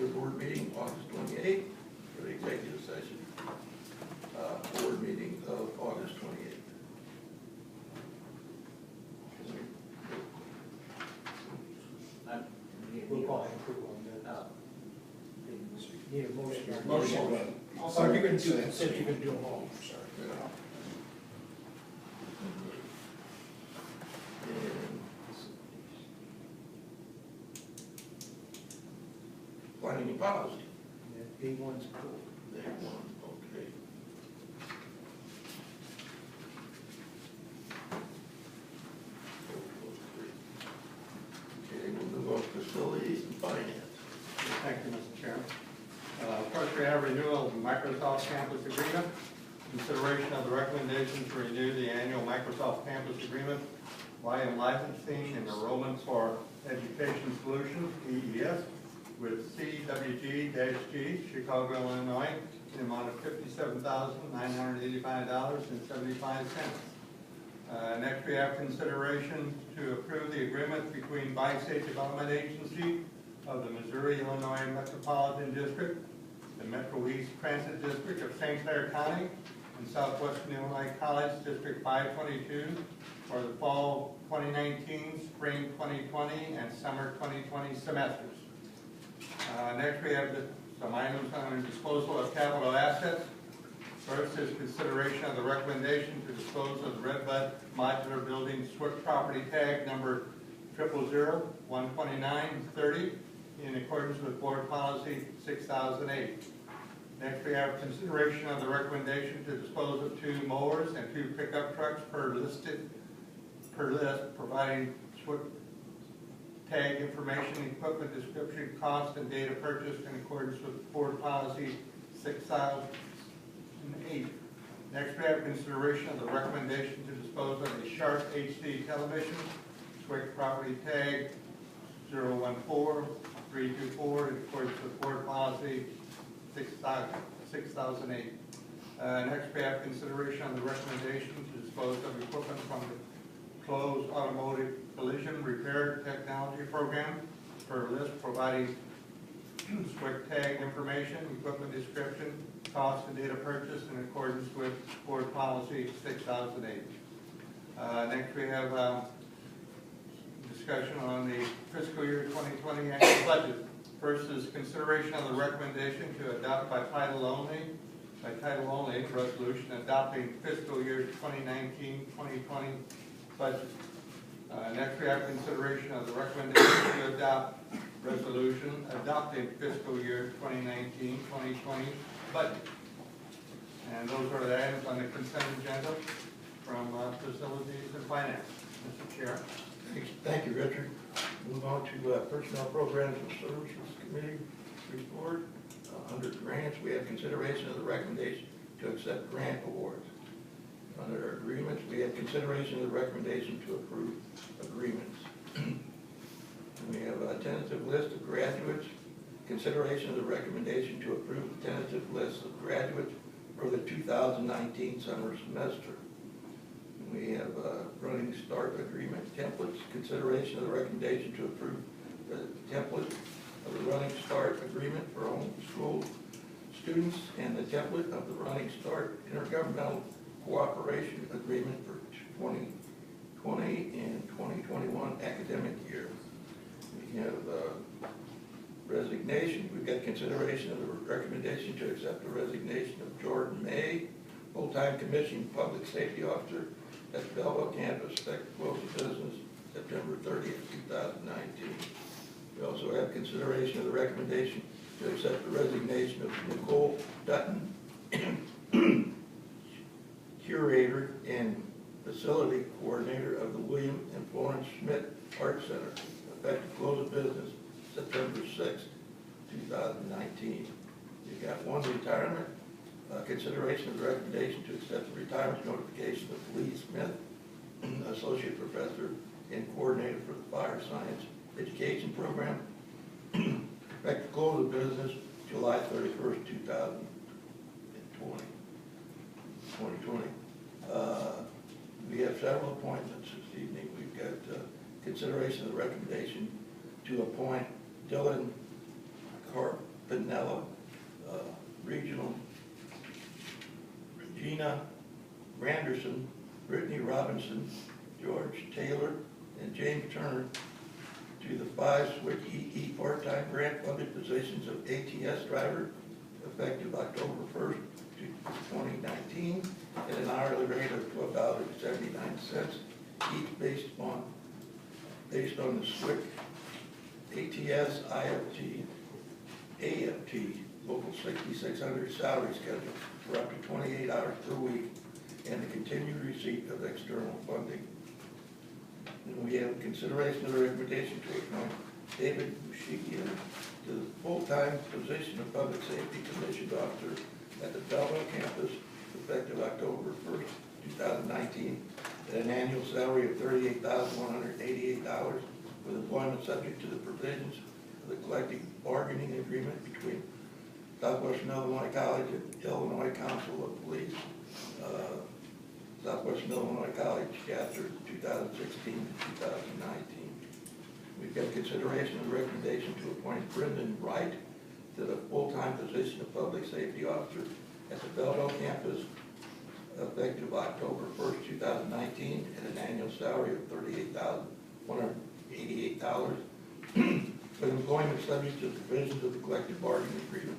regular board meeting, August 28th, for the executive session, board meeting of August 28th. We'll call it approval on that. Need a motion. Motion. Also, you're going to do it, said you're going to do them all. Sorry. And planning and policy. B1's cool. That one, okay. Okay, we'll move on to facilities and finance. Thank you, Mr. Chairman. First, we have renewal of Microsoft Campus Agreement. Consideration of the recommendation to renew the annual Microsoft Campus Agreement via licensing and enrollment for Education Solutions, EES, with CWG-G, Chicago, Illinois, in the amount of $57,985.75. Next, we have consideration to approve the agreement between Bi-State Development Agency of the Missouri-Illinois Metropolitan District, the Metro East Transit District of St. Clair County, and Southwestern Illinois College District 522 for the fall 2019, spring 2020, and summer 2020 semesters. Next, we have some items on disposal of capital assets. First is consideration of the recommendation to dispose of the Red Bud Modular Building SWIC property tag number 000-12930 in accordance with Board Policy 6008. Next, we have consideration of the recommendation to dispose of 2 mowers and 2 pickup trucks per list, providing SWIC tag information, equipment description, cost, and data purchased in accordance with Board Policy 6008. Next, we have consideration of the recommendation to dispose of a Sharp HD television, SWIC property tag 014324 in accordance with Board Policy 6008. Next, we have consideration of the recommendation to dispose of equipment from the Closed Automotive Collision Repair Technology Program for a list providing SWIC tag information, equipment description, cost, and data purchase in accordance with Board Policy 6008. Next, we have discussion on the fiscal year 2020 annual budget. First is consideration of the recommendation to adopt by title only, resolution adopting fiscal year 2019-2020 budget. Next, we have consideration of the recommendation to adopt resolution adopting fiscal year 2019-2020 budget. And those are the items on the consent agenda from facilities and finance. Mr. Chair. Thank you, Richard. Move on to Personnel Programs and Services Committee report. Under grants, we have consideration of the recommendation to accept grant awards. Under agreements, we have consideration of the recommendation to approve agreements. We have a tentative list of graduates, consideration of the recommendation to approve the tentative list of graduates for the 2019 summer semester. We have a running start agreement templates, consideration of the recommendation to approve the template of the running start agreement for homeschool students and the template of the running start intergovernmental cooperation agreement for 2020 and 2021 academic year. We have resignation. We've got consideration of the recommendation to accept the resignation of Jordan May, full-time commissioned public safety officer at the Belleville campus, effective close of business September 30th, 2019. We also have consideration of the recommendation to accept the resignation of Nicole Dutton, curator and facility coordinator of the William and Florence Schmidt Art Center, effective close of business September 6th, 2019. We've got one retirement. Consideration of the recommendation to accept the retirement notification of Lee Smith, Associate Professor and Coordinator for the Fire Science Education Program, effective close of business July 31st, 2020. We have several appointments this evening. We've got consideration of the recommendation to appoint Dylan Pinella, Regional, Regina Granderson, Brittany Robinson, George Taylor, and James Turner to the 5 SWIC EE part-time grant-funded positions of ATS driver effective October 1st, 2019, at an hourly rate of $12.79 each based on the SWIC ATS IFT AFT Local 6600 salary schedule for up to 28 hours per week and the continued receipt of external funding. And we have consideration of the recommendation to appoint David Bushikia to the full-time position of Public Safety Commission Officer at the Belleville campus effective October 1st, 2019, at an annual salary of $38,188 with employment subject to the provisions of the collective bargaining agreement between Southwestern Illinois College and Illinois Council of Police, Southwestern Illinois College Chapter 2016 to 2019. We've got consideration of the recommendation to appoint Brendan Wright to the full-time position of Public Safety Officer at the Belleville campus effective October 1st, 2019, at an annual salary of $38,188 with employment subject to the provisions of the collective bargaining agreement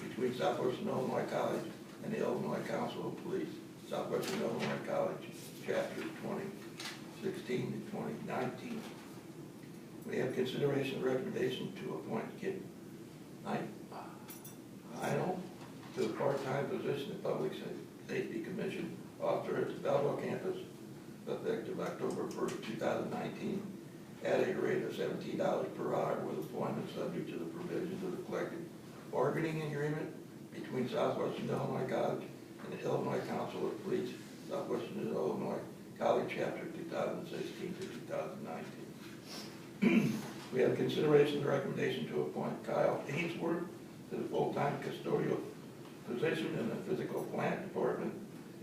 between Southwestern Illinois College and the Illinois Council of Police, Southwestern Illinois College, Chapter 2016 to 2019. We have consideration of recommendation to appoint Kit Idle to the part-time position of Public Safety Commission Officer at the Belleville campus effective October 1st, 2019, at a rate of $17 per hour with employment subject to the provisions of the collective bargaining agreement between Southwestern Illinois College and the Illinois Council of Police, Southwestern Illinois College Chapter 2016 to 2019. We have consideration of the recommendation to appoint Kyle Ainsworth to the full-time custodial position in the Physical Plant Department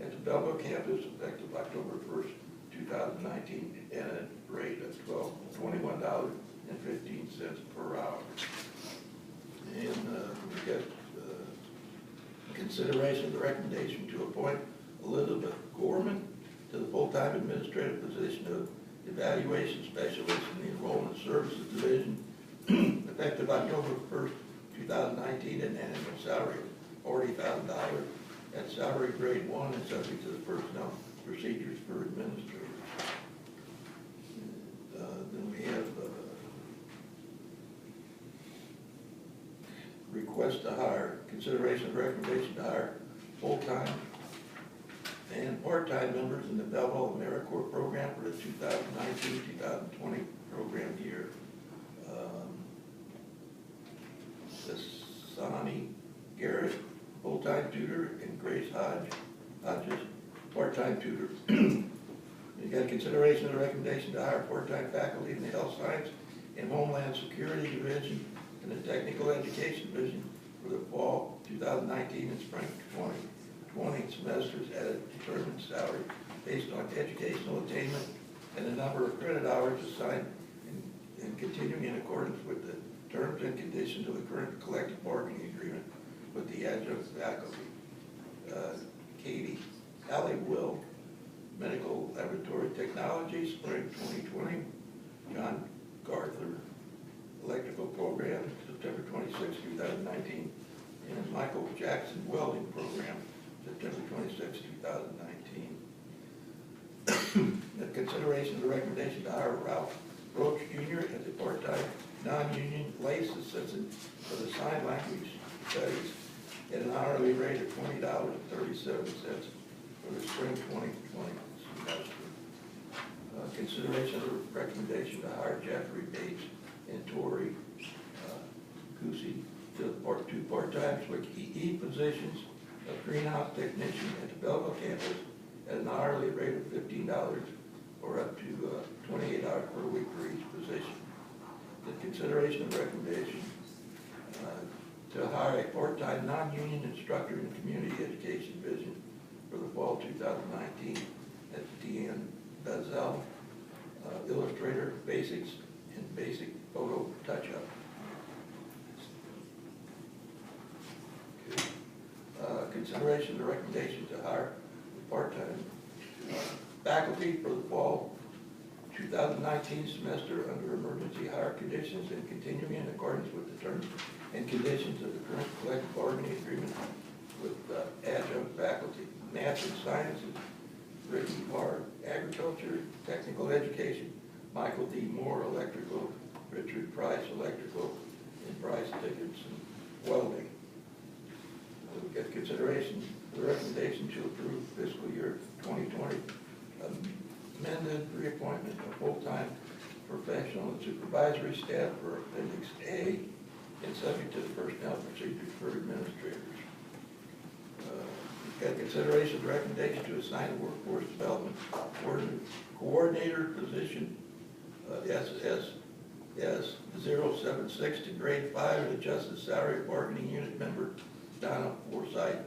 at the Belleville campus effective October 1st, 2019, at a rate of $21.15 per hour. And we get consideration of the recommendation to appoint Elizabeth Gorman to the full-time administrative position of Evaluation Specialist in the Enrollment Services Division effective October 1st, 2019, at an annual salary of $40,000 at salary grade 1 and subject to the personnel procedures for administrators. Then we have request to hire, consideration of recommendation to hire full-time and part-time members in the Belleville AmeriCorps program for the 2019-2020 program year. Sonny Garrett, full-time tutor, and Grace Hodges, part-time tutor. We got consideration of the recommendation to hire part-time faculty in the Health Science and Homeland Security Division and the Technical Education Division for the fall 2019 and spring 2020 semesters at a determined salary based on educational attainment and the number of credit hours assigned and continuing in accordance with the terms and conditions of the current collective bargaining agreement with the adjunct faculty. Katie Allie Will, Medical Laboratory Technology, spring 2020. John Garther, Electrical Program, September 26, 2019. And Michael Jackson, Welding Program, September 26, 2019. The consideration of the recommendation to hire Ralph Roach Jr. as a part-time non-union lace assistant for the sign language studies at an hourly rate of $20.37 for the spring 2020 semester. Consideration of the recommendation to hire Jeffrey Bates and Tori Kusi to the two part-time SWIC EE positions of greenhouse technician at the Belleville campus at an hourly rate of $15 or up to 28 hours per week for each position. The consideration of the recommendation to hire a part-time non-union instructor in the community education division for the fall 2019 at Deanne Bazell, illustrator, basics, and basic photo touch-up. consideration of the recommendation to hire part-time faculty for the fall 2019 semester under emergency hire conditions and continuing in accordance with the terms and conditions of the current collective bargaining agreement with adjunct faculty, math and sciences, Ricky Parr, agriculture, technical education, Michael D. Moore, electrical, Richard Price, electrical, and Bryce Dickinson, welding. We've got consideration for the recommendation to approve fiscal year 2020 amended reappointment of full-time professional and supervisory staff for Appendix A and subject to the personnel procedures for administrators. We've got consideration of the recommendation to assign a workforce development coordinator position S076 to grade 5 and adjust the salary of bargaining unit member Donna Forsythe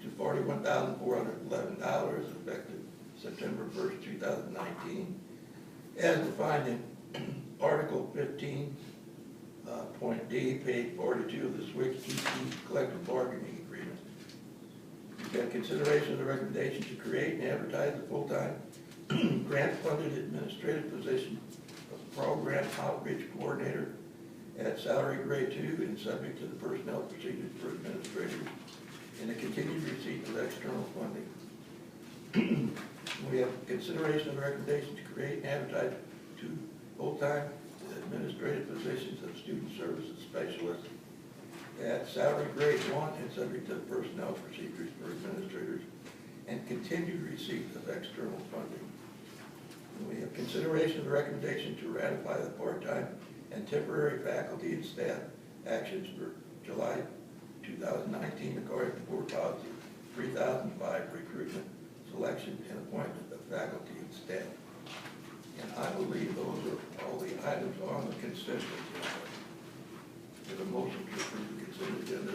to $41,411 effective September 1st, 2019, as defined in Article 15, point D, page 42 of the SWIC collective bargaining agreement. You've got consideration of the recommendation to create and advertise a full-time grant-funded administrative position of program outreach coordinator at salary grade 2 and subject to the personnel procedures for administrators and the continued receipt of external funding. We have consideration of the recommendation to create and advertise 2 full-time administrative positions of student services specialist at salary grade 1 and subject to personnel procedures for administrators and continued receipt of external funding. And we have consideration of the recommendation to ratify the part-time and temporary faculty and staff actions for July 2019 according to Board Policy 3005, recruitment, selection, and appointment of faculty and staff. And I believe those are all the items on the consent agenda. Give a motion to approve the consent agenda.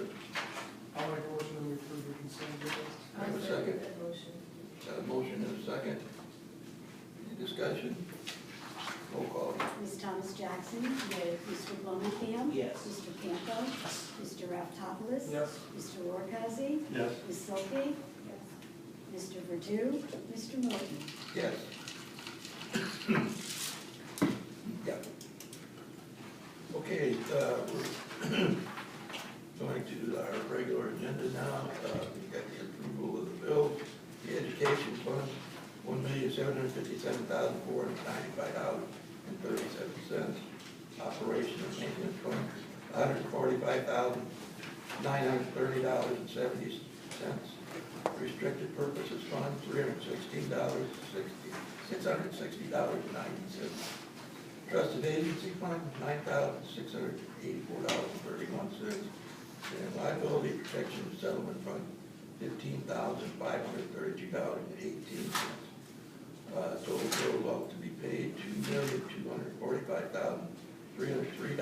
I'll make a motion to approve the consent agenda. Have a second? That motion. Got a motion and a second. Any discussion? Roll call. Ms. Thomas Jackson? Yes. Mr. Blumenkamp? Yes. Mr. Campo? Mr. Raftopoulos? Yes. Mr. Orkowski? Yes. Ms. Silky? Yes. Mr. Verdu? Mr. Morton? Yes. Yeah. Okay, we're going to our regular agenda now. We've got the approval of the bill, the education fund, $1,757,495.37. Operation and maintenance fund, $145,930.70. Restricted purposes fund, $660.90. Trusted agency fund, $9,684.31. And liability protection settlement fund, $15,532.18. Total bill out to be paid, $2,245,303.46.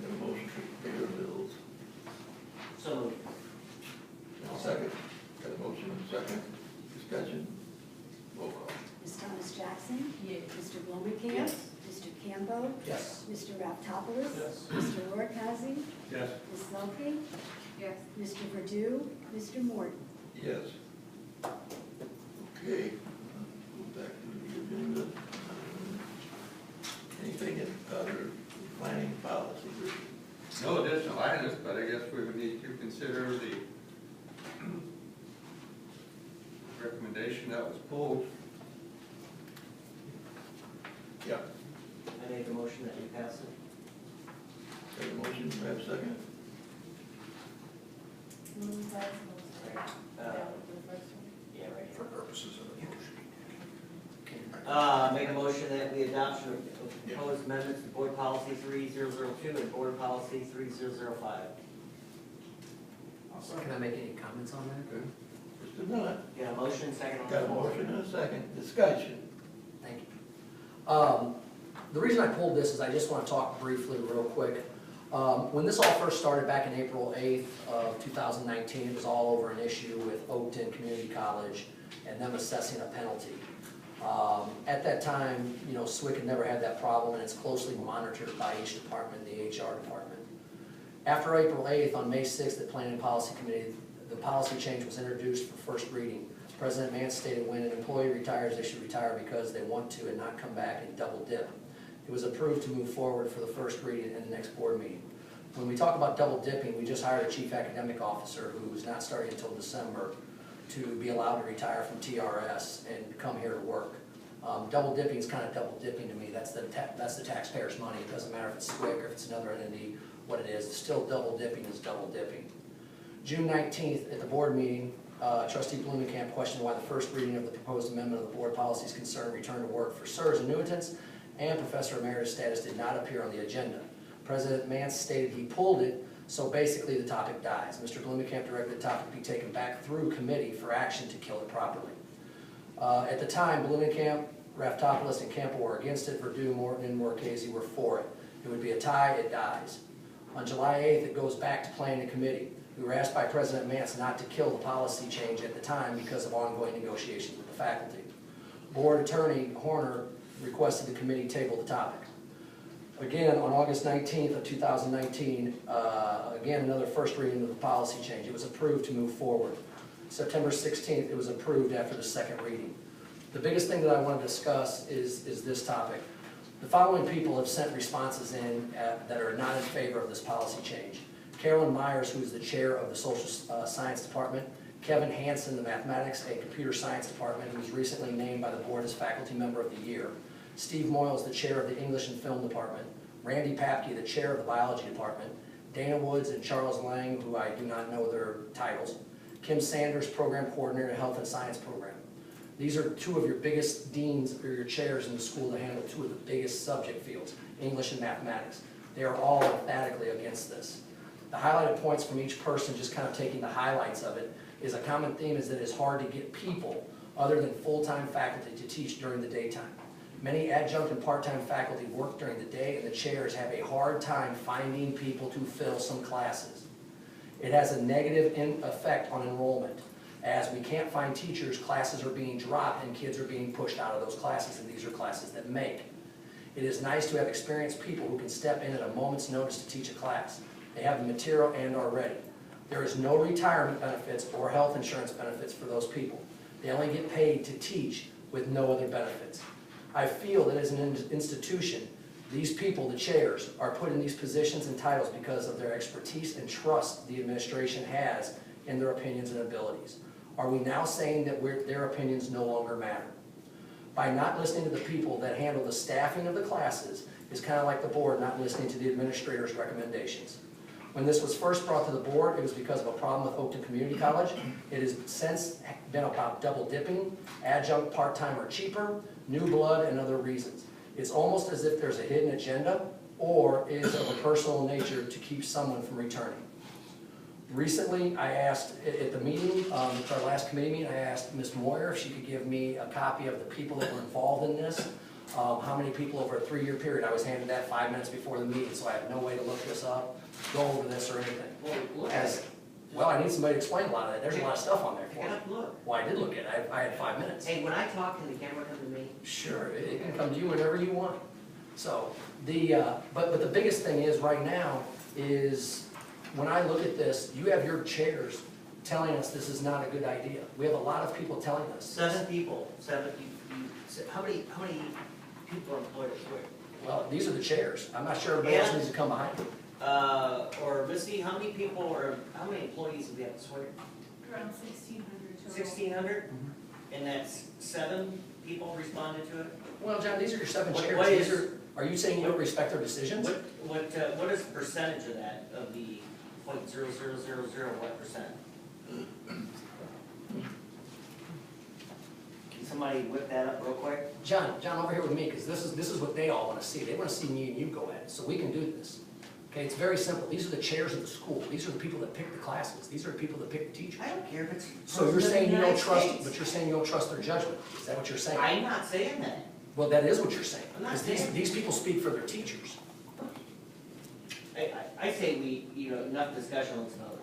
Got a motion to pay the bills. So moved. Second. Got a motion and a second. Discussion. Roll call. Ms. Thomas Jackson? Yes. Mr. Blumenkamp? Yes. Mr. Campo? Yes. Mr. Raftopoulos? Yes. Mr. Orkowski? Yes. Ms. Silky? Yes. Mr. Verdu? Mr. Morton? Yes. Okay. Move back to the agenda. Anything in other planning policy? No additional items, but I guess we would need to consider the recommendation that was pulled. Yeah. I make a motion that we pass it. Got a motion, do I have a second? Yeah, right For here. purposes of the motion. Make a motion that we adopt proposed amendments to Board Policy 3002 and Board Policy 3005. Can I make any comments on that? Good. Just a minute. Got a motion, second on the Got a floor. motion and a second. Discussion. Thank you. The reason I pulled this is I just want to talk briefly, real quick. When this all first started back in April 8th of 2019, it was all over an issue with Oakton Community College and them assessing a penalty. At that time, you know, SWIC had never had that problem, and it's closely monitored by each department, the HR department. After April 8th, on May 6th at Planning and Policy Committee, the policy change was introduced for first reading. President Mance stated when an employee retires, they should retire because they want to and not come back and double dip. It was approved to move forward for the first reading in the next board meeting. When we talk about double dipping, we just hired a chief academic officer who is not starting until December to be allowed to retire from TRS and come here to work. Double dipping is kind of double dipping to me. That's the taxpayer's money. It doesn't matter if it's SWIC or if it's another entity, what it is. It's still double dipping is double dipping. June 19th at the board meeting, Trustee Blumenkamp questioned why the first reading of the proposed amendment of the board policies concerning return to work for CSRS annuitants and Professor Emeritus status did not appear on the agenda. President Mance stated he pulled it, so basically the topic dies. Mr. Blumenkamp directed the topic be taken back through committee for action to kill it properly. At the time, Blumenkamp, Raftopoulos, and Campbell were against it. Verdue, Morton, and Marchese were for it. It would be a tie, it dies. On July 8th, it goes back to planning committee. We were asked by President Mance not to kill the policy change at the time because of ongoing negotiations with the faculty. Board Attorney Horner requested the committee table the topic. Again, on August 19th of 2019, again, another first reading of the policy change. It was approved to move forward. September 16th, it was approved after the second reading. The biggest thing that I want to discuss is this topic. The following people have sent responses in that are not in favor of this policy change. Carolyn Myers, who is the chair of the Social Science Department, Kevin Hansen, the Mathematics and Computer Science Department, who was recently named by the board as Faculty Member of the Year, Steve Moyles, the chair of the English and Film Department, Randy Papke, the chair of the Biology Department, Dana Woods and Charles Lang, who I do not know their titles, Kim Sanders, Program Coordinator, Health and Science Program. These are two of your biggest deans or your chairs in the school to handle two of the biggest subject fields, English and mathematics. They are all emphatically against this. The highlighted points from each person, just kind of taking the highlights of it, is a common theme is that it's hard to get people other than full-time faculty to teach during the daytime. Many adjunct and part-time faculty work during the day and the chairs have a hard time finding people to fill some classes. It has a negative effect on enrollment. As we can't find teachers, classes are being dropped and kids are being pushed out of those classes, and these are classes that make. It is nice to have experienced people who can step in at a moment's notice to teach a class. They have the material and are ready. There is no retirement benefits or health insurance benefits for those people. They only get paid to teach with no other benefits. I feel that as an institution, these people, the chairs, are put in these positions and titles because of their expertise and trust the administration has in their opinions and abilities. Are we now saying that their opinions no longer matter? By not listening to the people that handle the staffing of the classes is kind of like the board not listening to the administrator's recommendations. When this was first brought to the board, it was because of a problem with Oakton Community College. It has since been about double dipping, adjunct part-time or cheaper, new blood, and other reasons. It's almost as if there's a hidden agenda or is of a personal nature to keep someone from returning. Recently, I asked at the meeting, our last committee meeting, I asked Ms. Moyer if she could give me a copy of the people that were involved in this. How many people over a 3-year period. I was handed that 5 minutes before the meeting, so I have no way to look this up, go over this or anything. Well, I need somebody to explain a lot of that. There's a lot of stuff on there for me. Look. Well, I did look at it. I had 5 minutes. Hey, when I talk, can the camera come to me? Sure, it can come to you whenever you want. So, but the biggest thing is right now is when I look at this, you have your chairs telling us this is not a good idea. We have a lot of people telling us. 7 people, 7 people. How many people are employed at SWIC? Well, these are the chairs. I'm not sure everybody else needs to come behind me. Or Missy, how many people or how many employees do we have at SWIC? Around 1,600 total. 1,600? And that's 7 people responded to it? Well, John, these are your 7 What- chairs. what These is- are you saying you don't respect their decisions? What is the percentage of that, of the .0000, what percent? Can somebody whip that up real quick? John, over here with me, because this is what they all want to see. They want to see me and you go at it, so we can do this. Okay, it's very simple. These are the chairs of the school. These are the people that pick the classes. These are the people that pick the teachers. I don't care if it's. So you're saying you don't United trust, States. but you're saying you don't trust their judgment. Is that what you're saying? I'm not saying that. Well, that is what you're saying. I'm not Because saying- these people speak for their teachers. I say we, enough discussion, let's vote.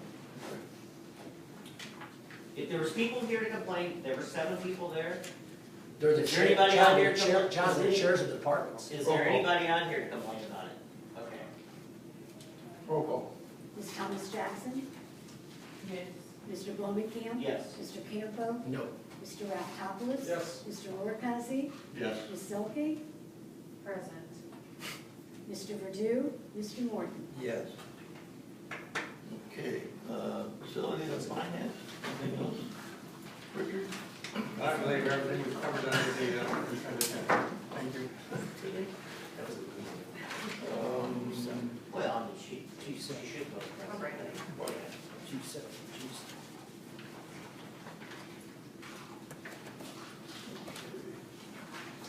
If there was people here to complain, there were 7 people there, They're the Is there chairs. anybody John, out here they're to chair- look- John, is they're any- chairs of the departments. is Roll there call. anybody on here to complain about it? Okay. Roll call. Thomas Jackson, Yes. Mr. Blumenkamp. Yes. Mr. Campo, No. Mr. Raftopoulos. Yes. Mr. Lorquez, Yes. Ms. Silke, Present. Mr. Verdu, Mr. Morton. Yes. Okay, facilities and finance, anything else? Richard? I believe everything was covered under the consent agenda. Thank you. Well, I mean, she should vote.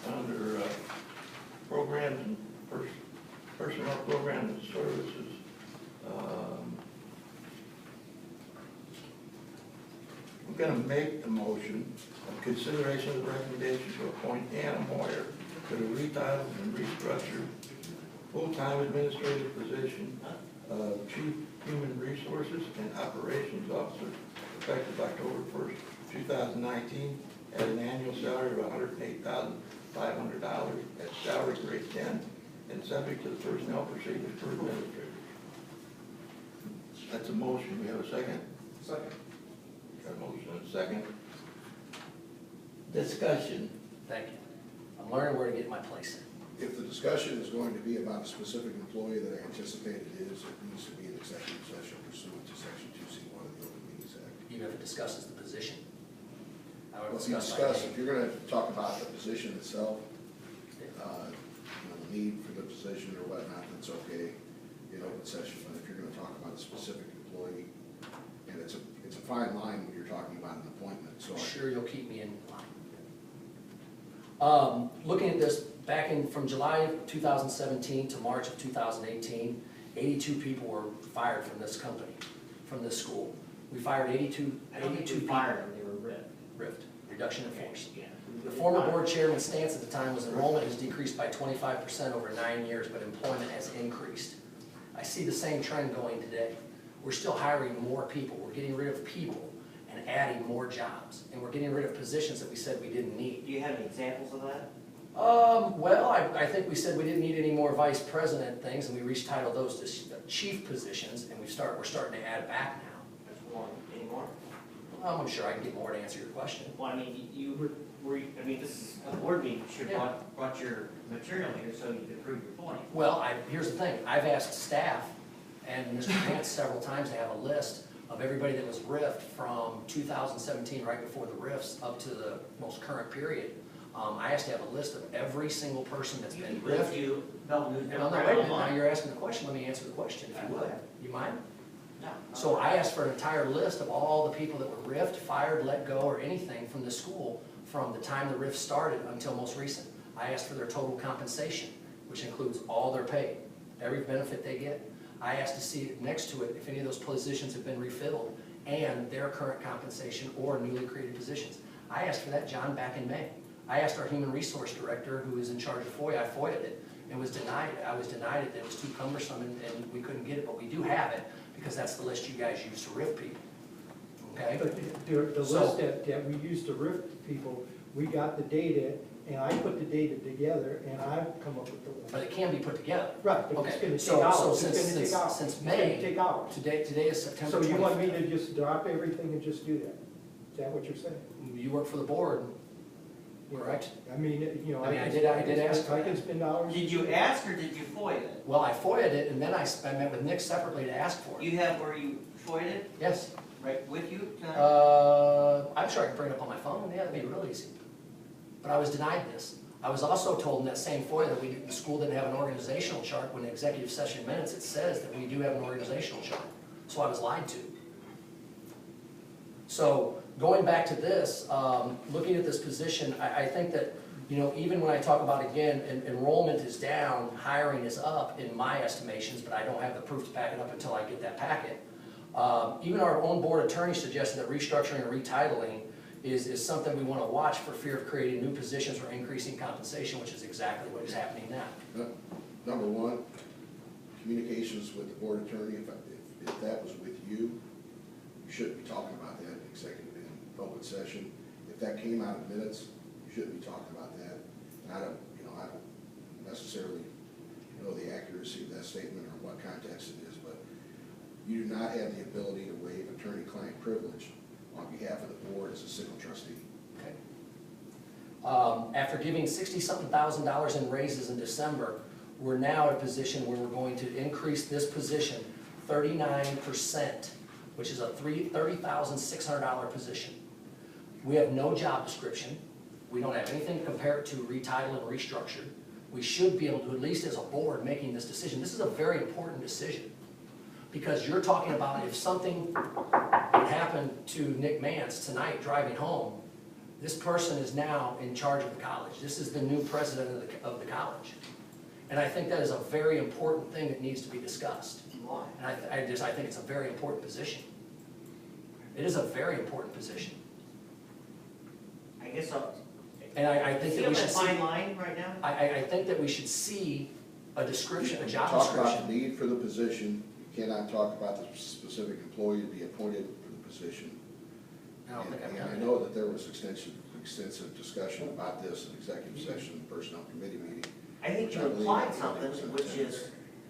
Under programs and personnel programs and services, I'm gonna make the motion of consideration of the recommendation to appoint Anna Moyer to the retitled and restructured full-time administrative position of Chief Human Resources and Operations Officer effective October 1st, 2019 at an annual salary of $108,500 at salary grade 10 and subject to the personnel procedures for administrators. That's a motion. We have a second? Second. Got a motion and a second. Discussion. Thank you. I'm learning where to get my place in. If the discussion is going to be about a specific employee that I anticipate it is, it needs to be an executive session pursuant to section 2C1 of the Open Meetings Act. Even if it discusses the position. I would Well, if you discuss discuss, if you're gonna talk about the position itself, the need for the position or whatnot, that's okay in open session, but if you're gonna talk about a specific employee, and it's a fine line when you're talking about an appointment, so. Sure, you'll keep me in line. Looking at this, from July of 2017 to March of 2018, 82 people were fired from this company, from this school. We fired 82 I don't think we people. fired them, they were ripped. Rift, reduction in force. Yeah. The former board chairman's stance at the time was enrollment has decreased by 25% over 9 years, but employment has increased. I see the same trend going today. We're still hiring more people. We're getting rid of people and adding more jobs. And we're getting rid of positions that we said we didn't need. Do you have any examples of that? Well, I think we said we didn't need any more vice president things, and we retitled those to chief positions, and we're starting to add back now. There's one, any more? I'm sure I can get more to answer your question. Well, I mean, this is a board meeting, you should have brought your material here so you could prove your point. Well, here's the thing, I've asked staff and Mr. Vance several times to have a list of everybody that was riffed from 2017, right before the rifts, up to the most current period. I asked to have a list of every single person that's been riffed. You, Bell News. And I'm not waiting, now you're asking the question, let me answer the question, if you would. You mind? No. So I asked for an entire list of all the people that were riffed, fired, let go, or anything from the school from the time the rift started until most recent. I asked for their total compensation, which includes all their pay, every benefit they get. I asked to see next to it if any of those positions have been refilled and their current compensation or newly created positions. I asked for that, John, back in May. I asked our human resource director, who is in charge of FOIA, I FOIA'd it and was denied it. I was denied it, that it was too cumbersome and we couldn't get it, but we do have it because that's the list you guys use to riff people. Okay? But the So- list that we used to riff people, we got the data, and I put the data together, and I've come up with the list. But it can be put together. Right, but it's Okay, gonna so take hours, since- it's gonna take hours. since It's May, gonna take hours. Today is September So 25th. you want me to just drop everything and just do that? Is that what you're saying? You work for the board, correct? I mean, you know. I mean, I can- did ask for I can that. spend hours. Did you ask or did you FOIA it? Well, I FOIA'd it, and then I met with Nick separately to ask for it. You have where you FOIA'd it, Yes. right, with you tonight? I'm sure I can bring it up on my phone, yeah, that'd be real easy. But I was denied this. I was also told in that same FOIA that the school didn't have an organizational chart, when in executive session minutes, it says that we do have an organizational chart. So I was lied to. So, going back to this, looking at this position, I think that, you know, even when I talk about, again, enrollment is down, hiring is up in my estimations, but I don't have the proof to back it up until I get that packet. Even our own board attorney suggested that restructuring and retitling is something we want to watch for fear of creating new positions or increasing compensation, which is exactly what is happening now. Number one, communications with the board attorney, if that was with you, you shouldn't be talking about that in executive, in open session. If that came out of minutes, you shouldn't be talking about that. And I don't necessarily know the accuracy of that statement or what context it is, but You do not have the ability to waive attorney-client privilege on behalf of the board as a single trustee. Okay. After giving $60-something thousand in raises in December, we're now at a position where we're going to increase this position 39%, which is a $30,600 position. We have no job description. We don't have anything to compare it to retitle and restructure. We should be able to, at least as a board, making this decision. This is a very important decision, because you're talking about if something would happen to Nick Mance tonight driving home, this person is now in charge of the college. This is the new president of the college. And I think that is a very important thing that needs to be discussed. Why? And I think it's a very important position. It is a very important position. I guess I'll. And I think that we should a see, fine line right now? I think that we should see a description, a job Talk about the description. need for the position. You cannot talk about the specific employee to be appointed for the position. I don't think I've And done I that. know that there was extensive discussion about this in executive session and personnel committee meeting. I think Which you I believe implied everybody something was in which attendance.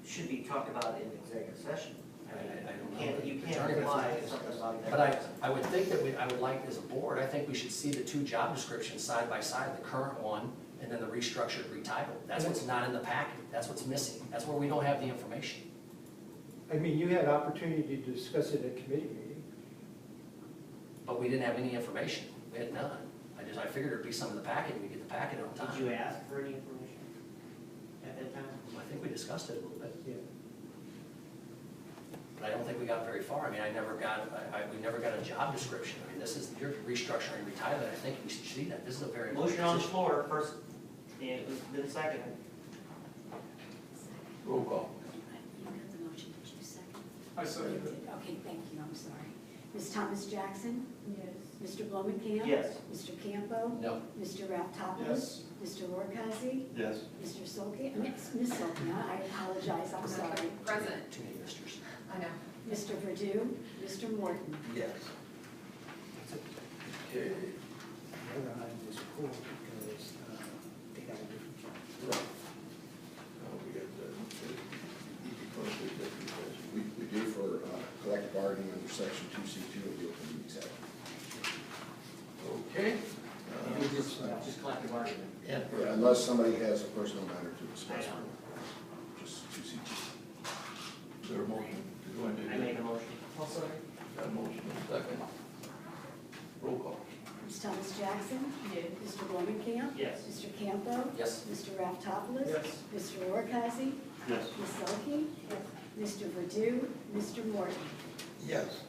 should be talked about in executive session. I don't know. You can't Attorney would imply have to something discuss. about that. But I would think that I would like, as a board, I think we should see the two job descriptions side by side, the current one and then the restructured retitled. That's what's not in the packet. That's what's missing. That's where we don't have the information. I mean, you had opportunity to discuss it at committee meeting. But we didn't have any information. We had none. I figured there'd be some in the packet, and we'd get the packet on time. Did you ask for any information at that time? I think we discussed it a little bit, Yeah. but I don't think we got very far. I mean, we never got a job description. I mean, this is, you're restructuring retirement. I think we should see that. This is a very important Motion on the position. floor, first, and it was then seconded. Roll call. You got the motion, did you second? I second it. Okay, thank you, I'm sorry. Ms. Thomas Jackson? Yes. Mr. Blumenkamp? Yes. Mr. Campo? No. Mr. Raftopoulos? Yes. Mr. Orkowski? Yes. Mr. Solky? Ms. Solky, I apologize, I'm sorry. Present. Too many misters. I know. Mr. Purdue? Mr. Morton? Yes. Okay. The other item was pulled because they got a different job. Right. We got the, We do for collective bargaining under section 2C2 of the Open Meetings Act. okay. You just collective argument. And Yeah, unless somebody has a personal matter to discuss, I know. just 2C2. is there a motion to go into? I make a motion. Got a motion and a second. Roll call. Ms. Thomas Jackson? Yes. Mr. Blumenkamp? Yes. Mr. Campo? Yes. Mr. Raftopoulos? Yes. Mr. Orkowski? Yes. Ms. Solky? Mr. Purdue? Mr. Morton? Yes.